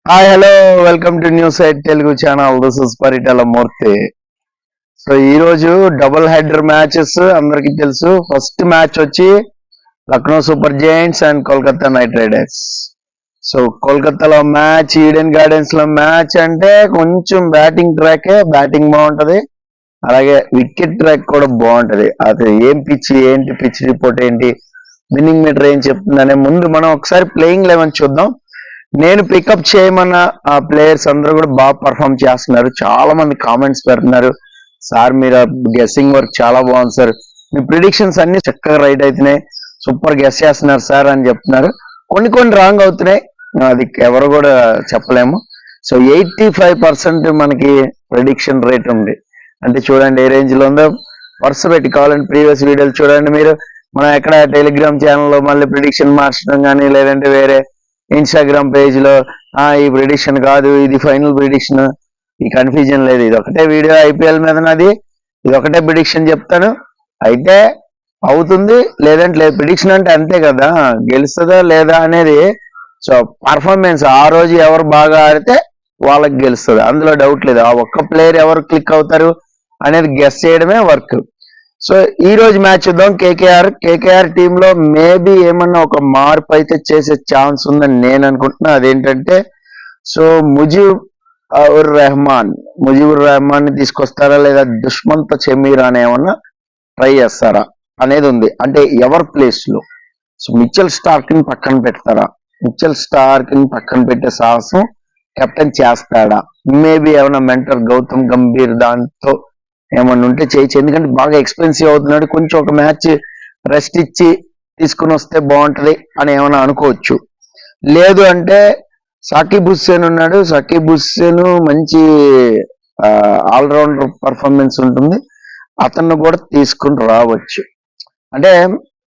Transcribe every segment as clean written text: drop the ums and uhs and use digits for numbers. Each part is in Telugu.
Hi hello welcome to news eight Telugu channel. This is Paritala Murthy. So ఈ రోజు డబుల్ హెడర్ మ్యాచెస్ అందరికి తెలుసు. ఫస్ట్ మ్యాచ్ వచ్చి Lucknow super Giants and Kolkata night riders. So కోల్కతాలో మ్యాచ్, ఈడెన్ గార్డెన్స్ లో మ్యాచ్ అంటే కొంచెం బ్యాటింగ్ ట్రాకే, బ్యాటింగ్ బాగుంటది, అలాగే వికెట్ ట్రాక్ కూడా బాగుంటది. అది ఏం పిచ్ ఏంటి, పిచ్ రిపోర్ట్ ఏంటి, విన్నింగ్ మీటర్ ఏం చెప్తుందనే ముందు మనం ఒకసారి ప్లేయింగ్ 11 చూద్దాం. నేను పికప్ చేయమన్న ఆ ప్లేయర్స్ అందరూ కూడా బాగా పర్ఫామ్ చేస్తున్నారు. చాలా మంది కామెంట్స్ పెడుతున్నారు, సార్ మీరు గెస్సింగ్ వర్క్ చాలా బాగుంది సార్, మీ ప్రిడిక్షన్స్ అన్ని చక్కగా రైట్ అవుతున్నాయి, సూపర్ గెస్ చేస్తున్నారు సార్ అని చెప్తున్నారు. కొన్ని రాంగ్ అవుతున్నాయి, అది ఎవరు కూడా చెప్పలేము. సో 85% మనకి ప్రిడిక్షన్ రేట్ ఉంది. అంటే చూడండి ఏ రేంజ్ లో ఉందో. వరుస పెట్టి కావాలంటే ప్రీవియస్ వీడియోలు చూడండి మీరు. మనం ఎక్కడ టెలిగ్రామ్ ఛానల్లో మళ్ళీ ప్రిడిక్షన్ మార్చడం కానీ, లేదంటే వేరే ఇన్స్టాగ్రామ్ పేజ్ లో ఈ ప్రిడిక్షన్ కాదు, ఇది ఫైనల్ ప్రిడిక్షన్, ఈ కన్ఫ్యూజన్ లేదు. ఇది ఒకటే వీడియో ఐపీఎల్ మీద నాది, ఇది ఒకటే ప్రిడిక్షన్ చెప్తాను. అయితే అవుతుంది లేదంటే లేదు. ప్రిడిక్షన్ అంటే అంతే కదా, గెలుస్తుందా లేదా అనేది. సో పర్ఫార్మెన్స్ ఆ రోజు ఎవరు బాగా ఆడితే వాళ్ళకి గెలుస్తుంది, అందులో డౌట్ లేదు. ఆ ఒక్క ప్లేయర్ ఎవరు క్లిక్ అవుతారు అనేది గెస్ చేయడమే వర్క్. సో ఈ రోజు మ్యాచ్ చూద్దాం. కేకేఆర్ టీమ్ లో మేబీ ఏమన్నా ఒక మార్పు అయితే చేసే ఛాన్స్ ఉందని నేను అనుకుంటున్నా. అదేంటంటే సో ముజీబుర్ రెహమాన్ ని తీసుకొస్తారా, లేదా దుష్మంత్ చెమీర్ అని ఏమన్నా ట్రై చేస్తారా అనేది ఉంది. అంటే ఎవరి ప్లేస్ లో సో మిచెల్ స్టార్క్ ని పక్కన పెడతారా, మిచెల్ స్టార్క్ ని పక్కన పెట్టే సాహసం కెప్టెన్ చేస్తాడా, మేబీ ఏమన్నా మెంటర్ గౌతమ్ గంభీర్ దాంతో ఏమన్నా ఉంటే చేయొచ్చు. ఎందుకంటే బాగా ఎక్స్పెన్సివ్ అవుతున్నాడు, కొంచెం ఒక మ్యాచ్ రెస్ట్ ఇచ్చి తీసుకుని వస్తే బాగుంటది అని ఏమైనా అనుకోవచ్చు. లేదు అంటే సాకిబ్ హుస్సేన్ ఉన్నాడు, సాకిబ్ హుస్సేన్ మంచి ఆల్రౌండర్ పర్ఫార్మెన్స్ ఉంటుంది, అతన్ని కూడా తీసుకుని రావచ్చు. అంటే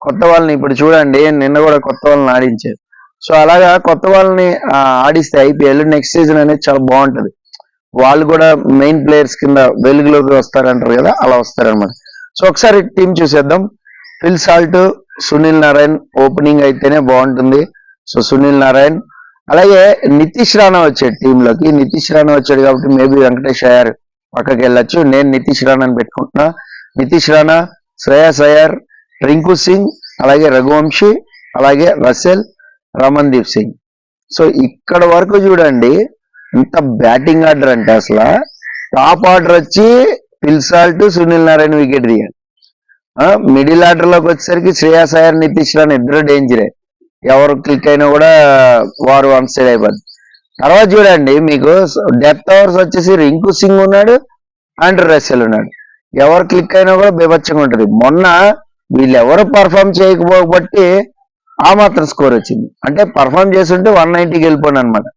కొత్త వాళ్ళని ఇప్పుడు చూడండి, నిన్న కూడా కొత్త వాళ్ళని ఆడించారు. సో అలాగా కొత్త వాళ్ళని ఆడిస్తే ఐపీఎల్ నెక్స్ట్ సీజన్ అనేది చాలా బాగుంటది. వాళ్ళు కూడా మెయిన్ ప్లేయర్స్ కింద వెలుగులోకి వస్తారంటారు కదా, అలా వస్తారనమాట. సో ఒకసారి టీం చూసేద్దాం. Phil Salt, Sunil Narayan opening అయితేనే బాగుంటుంది. సో సునీల్ నారాయణ్, అలాగే నితీష్ రాణా వచ్చాడు టీంలోకి. నితీష్ రాణా వచ్చాడు కాబట్టి మేబీ వెంకటేష్ అయ్యర్ పక్కకి వెళ్ళొచ్చు. నేను నితీష్ రాణాని పెట్టుకుంటున్నా. నితీష్ రాణా, శ్రేయస్ అయ్యర్, రింకు సింగ్, అలాగే రఘువంశీ, అలాగే రసెల్, రమన్దీప్ సింగ్. సో ఇక్కడ వరకు చూడండి ఇంత బ్యాటింగ్ ఆర్డర్ అంటే అసలు టాప్ ఆర్డర్ వచ్చి Phil Salt, Sunil Narayana wicket తీయాలి. మిడిల్ ఆర్డర్ లోకి వచ్చేసరికి శ్రేయస్ అయ్యర్, నితీష్ రాణా ఇద్దరు డేంజరే. ఎవరు క్లిక్ అయినా కూడా వారు వన్ సైడ్ అయిపోద్ది. తర్వాత చూడండి మీకు డెత్ ఓవర్స్ వచ్చేసి రింకు సింగ్ ఉన్నాడు అండ్ రసెల్ ఉన్నాడు. ఎవరు క్లిక్ అయినా కూడా బీభత్సంగా ఉంటుంది. మొన్న వీళ్ళు ఎవరు పర్ఫామ్ చేయకపోబట్టి ఆ మాత్రం స్కోర్ వచ్చింది. అంటే పర్ఫామ్ చేస్తుంటే 190కి వెళ్ళిపోయాను అనమాట.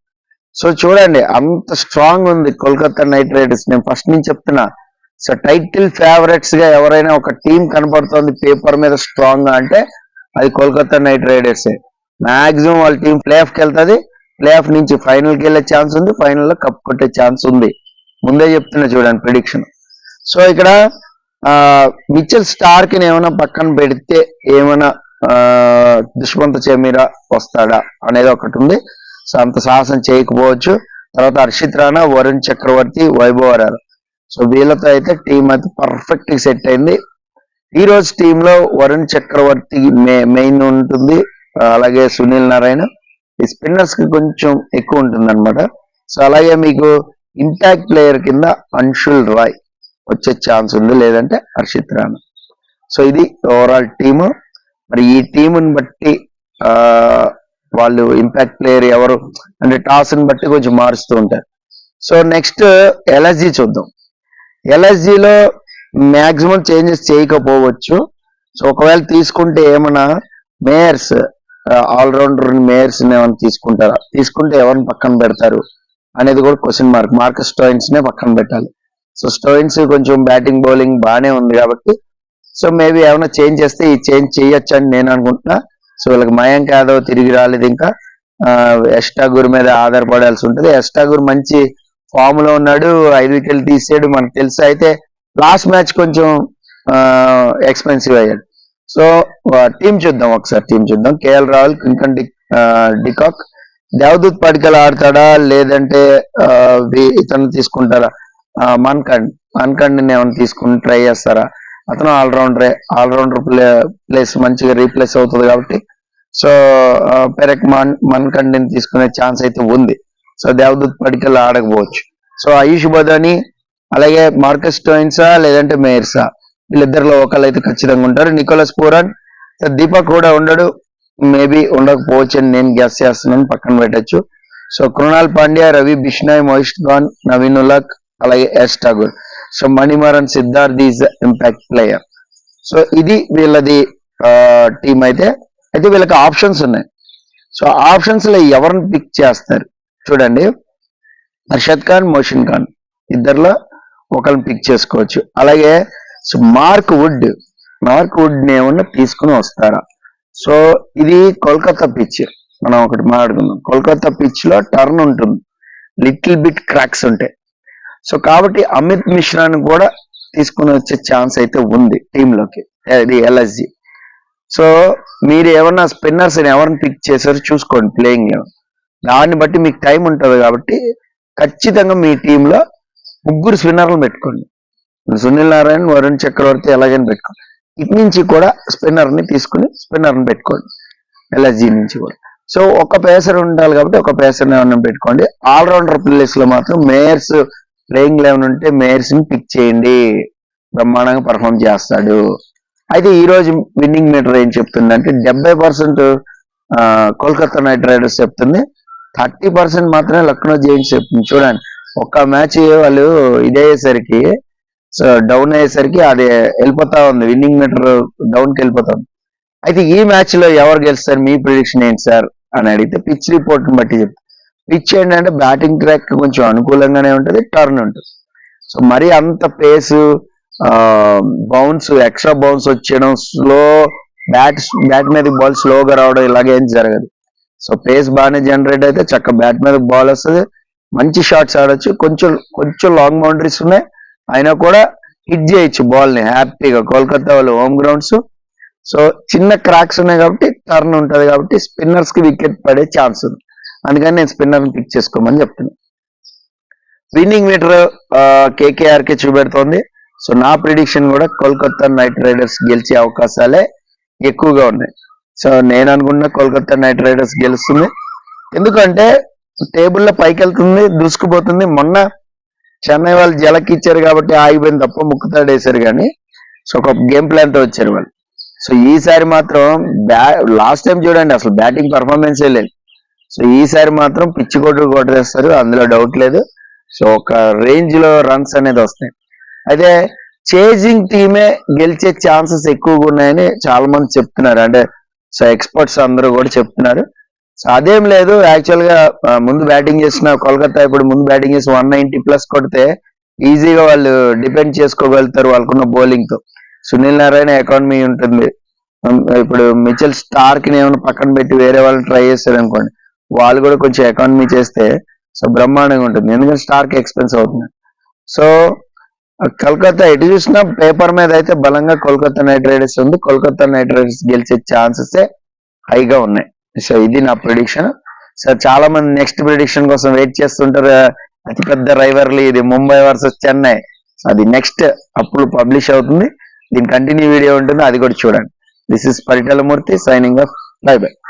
సో చూడండి అంత స్ట్రాంగ్ ఉంది కోల్కతా నైట్ రైడర్స్. నేను ఫస్ట్ నుంచి చెప్తున్నా. సో టైటిల్ ఫేవరెట్స్ గా ఎవరైనా ఒక టీం కనపడుతోంది పేపర్ మీద స్ట్రాంగ్ గా అంటే అది కోల్కతా నైట్ రైడర్సే. మాక్సిమం వాళ్ళ టీం ప్లే ఆఫ్కి వెళ్తుంది, ప్లే ఆఫ్ నుంచి ఫైనల్కి వెళ్ళే ఛాన్స్ ఉంది, ఫైనల్లో కప్ కొట్టే ఛాన్స్ ఉంది. ముందే చెప్తున్నా చూడండి ప్రిడిక్షన్. సో ఇక్కడ మిచెల్ స్టార్క్ ని ఏమైనా పక్కన పెడితే ఏమైనా దుష్మంత్ చెమీరా వస్తాడా అనేది ఒకటి ఉంది. సో అంత సాహసం చేయకపోవచ్చు. తర్వాత హర్షిత్ రాణా, వరుణ్ చక్రవర్తి, వైభవ్ హరారా. సో వీళ్ళతో అయితే టీం అయితే పర్ఫెక్ట్ సెట్ అయింది. ఈ రోజు టీంలో వరుణ్ చక్రవర్తి మెయిన్ ఉంటుంది, అలాగే సునీల్ నారాయణ. ఈ స్పిన్నర్స్ కి కొంచెం ఎక్కువ ఉంటుంది అనమాట. సో అలాగే మీకు ఇంపాక్ట్ ప్లేయర్ కింద అన్షుల్ రాయ్ వచ్చే ఛాన్స్ ఉంది, లేదంటే హర్షిత్ రాణా. సో ఇది ఓవరాల్ టీము. మరి ఈ టీముని బట్టి వాళ్ళు ఇంపాక్ట్ ప్లేయర్ ఎవరు అంటే టాస్ ని బట్టి కొంచెం మారుస్తూ ఉంటారు. సో నెక్స్ట్ ఎల్ఎస్జి చూద్దాం. ఎల్ఎస్జిలో మాక్సిమం చేంజెస్ చేయకపోవచ్చు. సో ఒకవేళ తీసుకుంటే ఏమన్నా మేయర్స్, ఆల్రౌండర్ మేయర్స్ ఏమైనా తీసుకుంటారా, తీసుకుంటే ఎవరిని పక్కన పెడతారు అనేది కూడా క్వశ్చన్ మార్క్. మార్కస్ స్టోయిన్స్ నే పక్కన పెట్టాలి. సో స్టోయిన్స్ కొంచెం బ్యాటింగ్ బౌలింగ్ బాగానే ఉంది కాబట్టి సో మేబీ ఏమైనా చేంజ్ చేస్తే ఈ చేంజ్ చేయొచ్చు అని నేను అనుకుంటున్నా. సో వీళ్ళకి మయాంక్ యాదవ్ తిరిగి రాలేదు, ఇంకా యష్ ఠాకూర్ మీద ఆధారపడాల్సి ఉంటుంది. యష్ ఠాకూర్ మంచి ఫామ్ లో ఉన్నాడు, 5 వికెట్లు తీసాడు మనకు తెలుసు. అయితే లాస్ట్ మ్యాచ్ కొంచెం ఎక్స్పెన్సివ్ అయ్యాడు. సో టీం చూద్దాం, ఒకసారి టీం చూద్దాం. KL Rahul, Quinton de Kock, Devdutt Padikkal ఆడతాడా లేదంటే ఇతను తీసుకుంటారా? మన్కండ్ ఏమైనా తీసుకుని ట్రై చేస్తారా? అతను ఆల్రౌండర్ ప్లేస్ మంచిగా రీప్లేస్ అవుతుంది కాబట్టి సో పెరక్ మన్కండ్ని తీసుకునే ఛాన్స్ అయితే ఉంది. సో దేవదూత్ పడికల్ ఆడకపోవచ్చు. సో ఆయుష్ బదాని అలాగే మార్కస్ స్టోయిన్సా లేదంటే మేయర్సా, వీళ్ళిద్దరిలో ఒకళ్ళు అయితే ఖచ్చితంగా ఉంటారు. నికోలస్ పూరన్, దీపక్ కూడా ఉండడు, మేబీ ఉండకపోవచ్చు అని నేను గెస్ చేస్తున్నాను, పక్కన పెట్టచ్చు. సో కృణాల్ పాండ్యా, రవి బిష్నాయ్, మోయిష్ ఖాన్, నవీన్ ఉలక్ అలాగే Yash Thakur. So Manimaran Siddharth is impact player. So ఇది వీళ్ళది టీం అయితే వీళ్ళకి ఆప్షన్స్ ఉన్నాయి. సో ఆప్షన్స్ లో ఎవరిని పిక్ చేస్తారు చూడండి. అర్షద్ ఖాన్, మోషన్ ఖాన్ ఇద్దరిలో ఒకరిని పిక్ చేసుకోవచ్చు. అలాగే సో మార్క్ వుడ్ ఏమన్నా తీసుకుని వస్తారా? సో ఇది కోల్కతా పిచ్, మనం ఒకటి మాట్లాడుకుందాం. కోల్కతా పిచ్ లో టర్న్ ఉంటుంది, లిటిల్ బిట్ క్రాక్స్ ఉంటాయి. సో కాబట్టి అమిత్ మిశ్రాని కూడా తీసుకుని వచ్చే ఛాన్స్ అయితే ఉంది టీంలోకి, అది ఎల్ఎస్జి. సో మీరు ఏమన్నా స్పిన్నర్స్ ఎవరిని పిక్ చేశారో చూసుకోండి ప్లేయింగ్ లెవెన్, దాన్ని బట్టి మీకు టైం ఉంటుంది కాబట్టి ఖచ్చితంగా మీ టీంలో 3 స్పిన్నర్లు పెట్టుకోండి. సునీల్ నారాయణ్, వరుణ్ చక్రవర్తి ఎలాగైనా పెట్టుకోండి. ఇటు నుంచి కూడా స్పిన్నర్ని తీసుకుని స్పిన్నర్ని పెట్టుకోండి ఎల్ఎస్జి నుంచి కూడా. సో ఒక పేసర్ ఉండాలి కాబట్టి ఒక పేసర్ని ఏమన్నా పెట్టుకోండి. ఆల్రౌండర్ ప్లేస్ లో మాత్రం మేయర్స్ ప్లేయింగ్ లెవెన్ ఉంటే మేయర్స్ ని పిక్ చేయండి, బ్రహ్మాండంగా పర్ఫామ్ చేస్తాడు. అయితే ఈ రోజు విన్నింగ్ మీటర్ ఏం చెప్తుందంటే 70% కోల్కతా నైట్ రైడర్స్ చెప్తుంది, 30% మాత్రమే లక్నో జైంట్స్ చెప్తుంది. చూడండి, ఒక్క మ్యాచ్ వాళ్ళు ఇదయ్యేసరికి డౌన్ అయ్యేసరికి అది వెళ్ళిపోతా ఉంది, విన్నింగ్ మీటర్ డౌన్కి వెళ్ళిపోతుంది. అయితే ఈ మ్యాచ్ లో ఎవరు గెలుస్తారు, మీ ప్రిడిక్షన్ ఏంటి సార్ అని అడిగితే పిచ్ రిపోర్ట్ బట్టి చెప్తారు. పిచ్ ఏంటంటే బ్యాటింగ్ ట్రాక్ కొంచెం అనుకూలంగానే ఉంటుంది, టర్న్ ఉంటుంది. సో మరి అంత పేస్ బౌన్స్ ఎక్స్ట్రా బౌన్స్ వచ్చేయడం, స్లో బ్యాట్ మీద బాల్ స్లోగా రావడం ఇలాగేం జరగదు. సో పేస్ బాగానే జనరేట్ అయితే చక్క బ్యాట్ మీద బాల్ వస్తుంది, మంచి షాట్స్ ఆడొచ్చు. కొంచెం లాంగ్ బౌండరీస్ ఉన్నాయి, అయినా కూడా హిట్ చేయొచ్చు బాల్ ని హ్యాపీగా. కోల్కతా వాళ్ళు హోమ్ గ్రౌండ్స్, సో చిన్న క్రాక్స్ ఉన్నాయి కాబట్టి టర్న్ ఉంటుంది కాబట్టి స్పిన్నర్స్ కి వికెట్ పడే ఛాన్స్ ఉంది. అందుకని నేను స్పిన్నర్ ని పిక్ చేసుకోమని చెప్తున్నాను. విన్నింగ్ మీటర్ కేకేఆర్ కి చూపెడుతోంది. సో నా ప్రిడిక్షన్ కూడా కోల్కతా నైట్ రైడర్స్ గెలిచే అవకాశాలే ఎక్కువగా ఉన్నాయి. సో నేను అనుకున్న కోల్కతా నైట్ రైడర్స్ గెలుస్తుంది, ఎందుకంటే టేబుల్లో పైకి వెళ్తుంది, దూసుకుపోతుంది. మొన్న చెన్నై వాళ్ళు జలకిచ్చారు కాబట్టి ఆగిపోయింది తప్ప ముక్కుతాడు వేశారు కానీ, సో ఒక గేమ్ ప్లాన్ తో వచ్చారు వాళ్ళు. సో ఈసారి మాత్రం లాస్ట్ టైం చూడండి అసలు బ్యాటింగ్ పర్ఫార్మెన్సే లేదు. సో ఈసారి మాత్రం పిచ్చి కొట్టేస్తారు, అందులో డౌట్ లేదు. సో ఒక రేంజ్ లో రన్స్ అనేది వస్తాయి. అయితే చేజింగ్ టీమే గెలిచే ఛాన్సెస్ ఎక్కువగా ఉన్నాయని చాలా మంది చెప్తున్నారు, అంటే సో ఎక్స్పర్ట్స్ అందరూ కూడా చెప్తున్నారు. సో అదేం లేదు, యాక్చువల్ గా ముందు బ్యాటింగ్ చేసిన కోల్కతా ఇప్పుడు ముందు బ్యాటింగ్ చేసి 190+ కొడితే ఈజీగా వాళ్ళు డిపెండ్ చేసుకోగలుగుతారు వాళ్ళకున్న బౌలింగ్ తో. సునీల్ నారాయణ ఎకానమీ ఉంటుంది, ఇప్పుడు మిచెల్ స్టార్క్ ని ఏమైనా పక్కన పెట్టి వేరే వాళ్ళని ట్రై చేస్తారు అనుకోండి, వాళ్ళు కూడా కొంచెం ఎకానమీ చేస్తే సో బ్రహ్మాండంగా ఉంటుంది, ఎందుకంటే స్టార్క్ ఎక్స్పెన్స్ అవుతుంది. సో కోల్కతా ఎటు చూసినా పేపర్ మీద అయితే బలంగా కోల్కతా నైట్ రైడర్స్ ఉంది, కోల్కతా నైట్ రైడర్స్ గెలిచే ఛాన్సెస్ హైగా ఉన్నాయి. సో ఇది నా ప్రిడిక్షన్. సో చాలా మంది నెక్స్ట్ ప్రిడిక్షన్ కోసం వెయిట్ చేస్తుంటారు. అతిపెద్ద రైవర్లీ ఇది ముంబై వర్సెస్ చెన్నై, అది నెక్స్ట్ అప్పుడు పబ్లిష్ అవుతుంది, దీని కంటిన్యూ వీడియో ఉంటుంది, అది కూడా చూడండి. This is Paritala Murthy signing off, by by.